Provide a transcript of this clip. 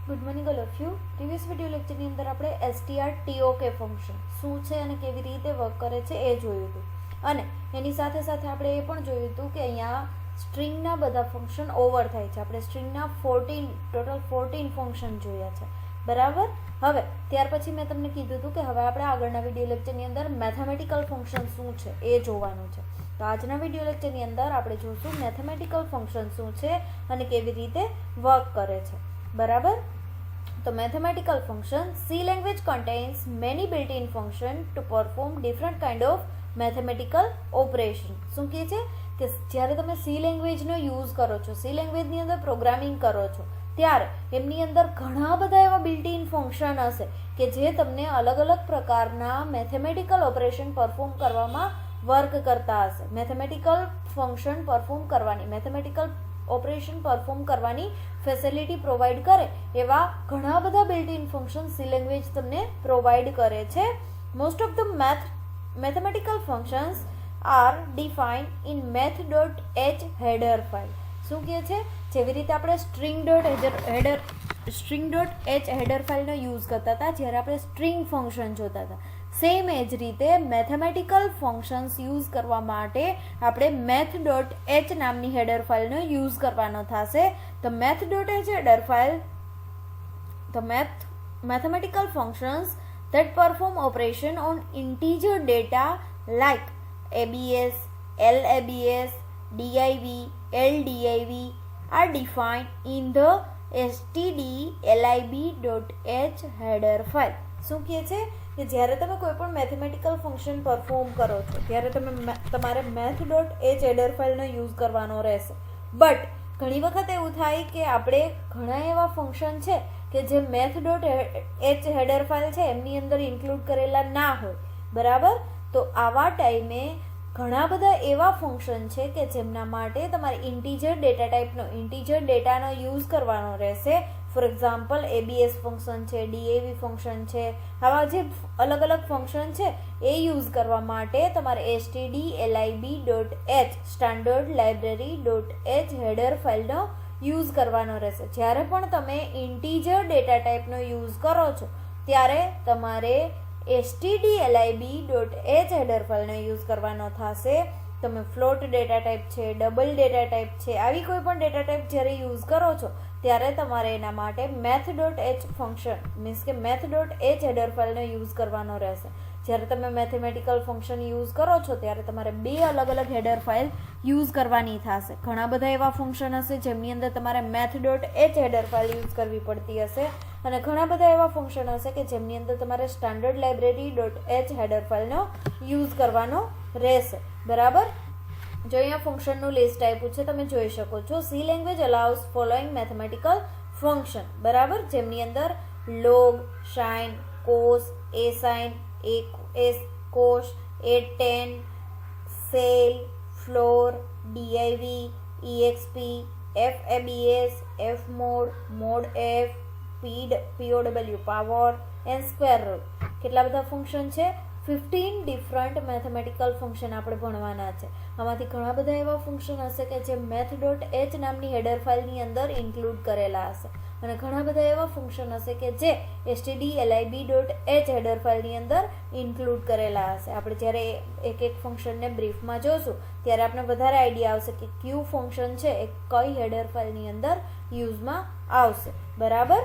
Good morning all of you. Previous video લેક્ચરની અંદર આપણે strtok ફંક્શન શું છે અને કેવી રીતે વર્ક કરે છે એ જોયું હતું, અને એની સાથે સાથે આપણે એ પણ જોયું હતું કે અહીંયા સ્ટ્રિંગના બધા ફંક્શન ઓવર થાય છે. આપણે સ્ટ્રિંગના ટોટલ 14 ફંક્શન જોયા છે, બરાબર. હવે ત્યાર પછી મેં તમને કીધું હતું કે હવે આપણે આગળના વિડીયો લેક્ચરની અંદર મેથેમેટિકલ ફંક્શન શું છે એ જોવાનું છે. તો આજના વિડીયો લેક્ચરની અંદર આપણે જોઈશું મેથેમેટિકલ ફંક્શન શું છે અને કેવી રીતે વર્ક કરે છે, બરાબર. તો mathematical function, C language contains many built-in function to perform different kind of mathematical operation. શું કહે છે કે જ્યારે તમે C લેંગ્વેજનો યુઝ કરો છો, C લેંગ્વેજની અંદર પ્રોગ્રામિંગ કરો છો, ત્યારે એમની અંદર ઘણા બધા એવા બિલ્ટ-ઇન ફંક્શન હશે કે જે તમને અલગ અલગ પ્રકારના મેથેમેટિકલ ઓપરેશન પરફોર્મ કરવામાં વર્ક કરતા હશે. મેથેમેટિકલ ફંક્શન પરફોર્મ કરવાની, મેથેમેટિકલ ઓપરેશન પરફોર્મ કરવાની ફેસિલિટી પ્રોવાઈડ કરે એવા ઘણા બધા બિલ્ટ-ઇન ફંક્શન C લેંગ્વેજ તમને પ્રોવાઈડ કરે છે. Most of the mathematical functions are defined in math.h header file. શું કહે છે? જેવી રીતે આપણે string.h હેડર ફાઇલનો યુઝ કરતા હતા જ્યારે આપણે સ્ટ્રિંગ ફંક્શન જોતા હતા, સેમ એ જ રીતે મેથેમેટિકલ ફંક્શન્સ યુઝ કરવા માટે આપણે math.h નામની હેડર ફાઇલનો યુઝ કરવાનો થશે. તો math.h header file, the mathematical functions that perform operation on integer data like ABS, LABS, DIV, LDIV are defined in the stdlib.h header file. શું કહે છે કે જ્યારે તમે કોઈ પણ મેથેમેટિકલ ફંક્શન પરફોર્મ કરો છો ત્યારે તમારે math.h હેડર ફાઇલનો યુઝ કરવાનો રહેશે. બટ ઘણી વખત એવું થાય કે આપણે ઘણા એવા ફંક્શન છે કે જે math.h હેડર ફાઇલ છે એમની અંદર ઇન્ક્લુડ કરેલા ના હોય, બરાબર. તો આવા ટાઈમે ઘણા બધા એવા ફંક્શન છે કે જેમના માટે તમારે ઇન્ટીજર ડેટાનો યુઝ કરવાનો રહેશે. ફોર એક્ઝામ્પલ ABS ફંક્શન છે, DIV ફંક્શન છે, આવા જે અલગ અલગ ફંક્શન છે એ યુઝ કરવા માટે તમારે stdlib.h સ્ટાન્ડર્ડ લાઇબ્રેરી.h હેડર ફાઇલનો યુઝ કરવાનો રહેશે. જ્યારે પણ તમે ઇન્ટીજર ડેટા ટાઈપનો યુઝ કરો છો ત્યારે તમારે stdlib.h હેડર ફાઇલનો યુઝ કરવાનો થશે. તમે ફ્લોટ ડેટા ટાઈપ છે, ડબલ ડેટા ટાઈપ છે, આવી કોઈ પણ ડેટા ટાઈપ જ્યારે યુઝ કરો છો ત્યારે તમારે એના માટે math.h ફંક્શન મીન્સ કે math.h હેડર ફાઇલનો યુઝ કરવાનો રહેશે. જ્યારે તમે મેથેમેટિકલ ફંક્શન યુઝ કરો છો ત્યારે તમારે બે અલગ અલગ હેડર ફાઇલ યુઝ કરવાની થશે. ઘણા બધા એવા ફંક્શન હશે જેમની અંદર તમારે math.h હેડર ફાઇલ યુઝ કરવી પડતી હશે, અને ઘણા બધા એવા ફંક્શન હશે કે જેમની અંદર તમારે સ્ટાન્ડર્ડ લાઇબ્રેરી.h હેડર ફાઇલનો યુઝ કરવાનો રહેશે, બરાબર. જો અહીંયા ફંક્શનનું લિસ્ટ આપ્યું છે તમે જોઈ શકો છો. C language allows following mathematical function, બરાબર, જેમની અંદર log, sin, cos, asin, cos, a10, cell, floor, div, exp, fabs, fmod, modf, pow, power and square root. કેટલા બધા ફંક્શન છે? 15 ડિફરન્ટ મેથેમેટિકલ ફંક્શન આપણે ભણવાના છે. આમાંથી ઘણા બધા એવા ફંક્શન હશે કે જે math.h નામની હેડર ફાઇલની અંદર ઇન્ક્લુડ કરેલા હશે, અને ઘણા બધા એવા ફંક્શન હશે કે જે stdlib.h હેડર ફાઇલની અંદર ઇન્ક્લુડ કરેલા હશે. આપણે જ્યારે એક ફંક્શનને બ્રીફમાં જોશું ત્યારે આપણે વધારે આઈડિયા આવશે કે કયું ફંક્શન છે એ કઈ હેડર ફાઇલની અંદર યુઝમાં આવશે, બરાબર.